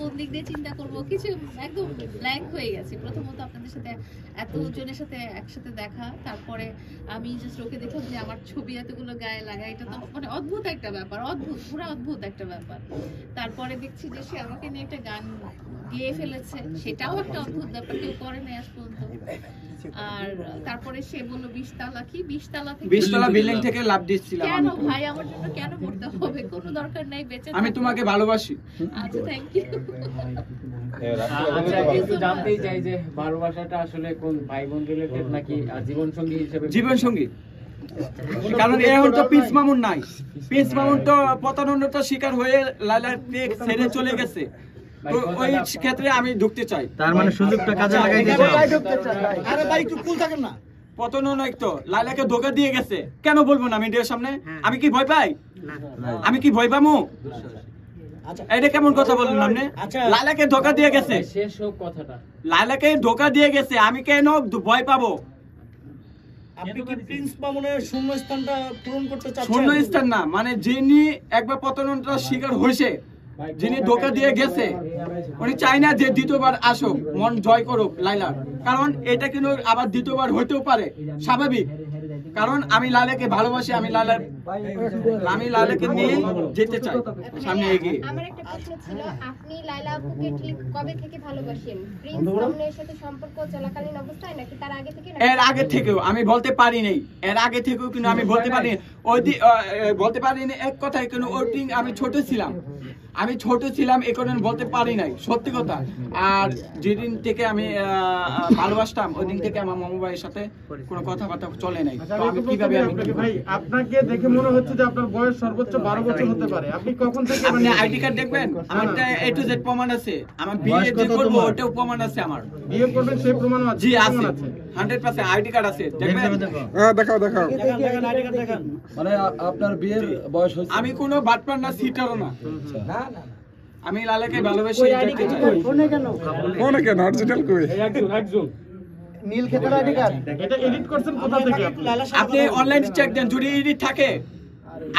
কোন দিক দিয়ে চিন্তা করব কিছু একদম ব্ল্যাঙ্ক হয়ে গেছে। প্রথমত আপনাদের সাথে এতজনের সাথে একসাথে দেখা, তারপরে আমি জাস্ট ওকে দেখলাম যে আমার ছবি এতগুলো গায়ে লাগা, এটা তো মানে অদ্ভুত একটা ব্যাপার, পুরো অদ্ভুত একটা ব্যাপার। তারপরে দেখছি যে সে আমাকে নিয়ে একটা গান গেয়ে ফেলেছে, সেটাও একটা অদ্ভুত ব্যাপার, কেউ করে নাই আজ পর্যন্ত। আর তারপরে সে বলল 20 তালা কি 20 তালা থেকে 20 তালা বিল্ডিং থেকে লাফ দিচ্ছিলাম। কেন ভাই আমার জন্য কেন মরতে হবে? কোনো দরকার নাই, বেঁচে আমি তোমাকে ভালোবাসি। আচ্ছা থ্যাংক ইউ। আচ্ছা একটু জানতেই চাই যে ভালোবাসাটা আসলে কোন ভাই বোন রিলেটেড নাকি জীবন সঙ্গী হিসেবে? জীবন সঙ্গী, কারণ এখন তো প্রিন্স মামুন নাই। প্রিন্স মামুন তো প্রতারণার শিকার হয়ে লাইলাকে ছেড়ে চলে গেছে, তো ওই ক্ষেত্রে আমি ঢুকতে চাই। তার মানে সুযোগটা কাজে লাগাইতে চাই। আরে ভাই একটু কুল থাকেন না। প্রতারণা তো লাইলাকে ধোঁকা দিয়ে গেছে, কেন বলবো না মিডিয়ার সামনে? আমি কি ভয় পাই? আমি কি ভয় পামু? এটা কেমন কথা বললেন আপনি? লাইলাকে ধোঁকা দিয়ে গেছে, শেষ হোক কথাটা। লাইলাকে ধোঁকা দিয়ে গেছে, আমি কেন ভয় পাবো? আপনি কি প্রিন্স মামুনের শূন্যস্থানটা পূরণ করতে চাচ্ছেন? শূন্য স্থান না, মানে যিনি একবার প্রতারণার শিকার হয়েছে, যিনি ধোঁকা দিয়ে গেছে, উনি চাই না যে দ্বিতীয়বার আসুক, মন জয় করুক লাইলার, কারণ এটা কিন্তু আবার দ্বিতীয়বার হইতেও পারে, স্বাভাবিক। কারণ আমি লাইলাকে ভালোবাসি, আমি লাইলাকে নিয়ে যেতে চাই সামনে এগিয়ে। আমার একটা প্রশ্ন ছিল, আপনি লায়লা আপুকে ঠিক কবে থেকে ভালোবাসেন? প্রিন্স মামুনের সাথে সম্পর্ক চলাকালীন অবস্থায় নাকি তার আগে থেকে? এর আগে থেকেও আমি বলতে পারি নাই, এর আগে থেকেও কিন্তু আমি বলতে পারি বলতে পারি না। এক কথায় কিন্তু ওই দিন আমি ছোট ছিলাম, এই কারণে বলতে পারি নাই, সত্যি কথা। আর যেদিন থেকে আমি ভালোবাসতাম, ওই দিন থেকে আমার মামু ভাইয়ের সাথে কোনো কথাবার্তা চলে নাই। তো আমি কিভাবে ভাই আপনাকে দেখে মনে হচ্ছে যে আপনার বয়স সর্বোচ্চ 12 বছর হতে পারে। আপনি কখন থেকে আপনি আইডি কার্ড দেখবেন, আমার A to Z প্রমাণ আছে, আমার বিয়ে যে করব ওটাও প্রমাণ আছে, আমার বিয়ে করবেন সেই প্রমাণও আছে? জি আছে, 100% আইডি কার্ড আছে, দেখবেন। দেখাও দেখেন আইডি কার্ড দেখান। মানে আপনার বিয়ের বয়স হচ্ছে? আমি কোনো বাটপার না, সিটারও না। আমি লালাকে ভালোবাসি। ফোনে কেন অরিজিনাল কই? একজন নীল ক্ষেতের আইডি কার্ড। এটা এডিট করছেন কোথা থেকে আপনি? আপনি অনলাইনে চেক দেন, যদি এডিট থাকে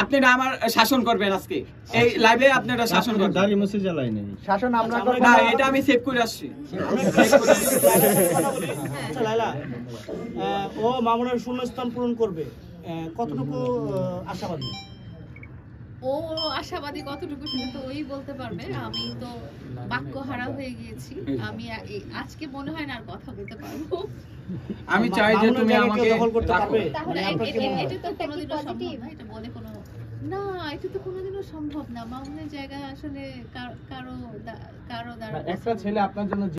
আপনারা আমার শাসন করবেন। আজকে এই লাইভে আপনারা শাসন করবেন। দাড়ি মুছে জ্বালাই নেই শাসন আমরা না, এটা আমি সেভ করে আসছি। আচ্ছা লায়লা, ও মামুনের শূন্যস্থান পূরণ করবে, কতটুকু আশাবাদী? ও আশাবাদী কতটুকু সেটা তো ওই বলতে পারবে। আমি তো বাক্য হারা হয়ে গিয়েছি, আমি আজকে মনে হয় না আর কথা বলতে পারবো। আমি চাই যে তুমি আমাকে দখল করতে পারবে। তাহলে এটা তো কোনোদিনও সম্ভব না, এটা বলে কোনো না, এটা তো কোনোদিনও সম্ভব না। মামুনের জায়গা আসলে কারো দ্বারা একটা ছেলে আপনার জন্য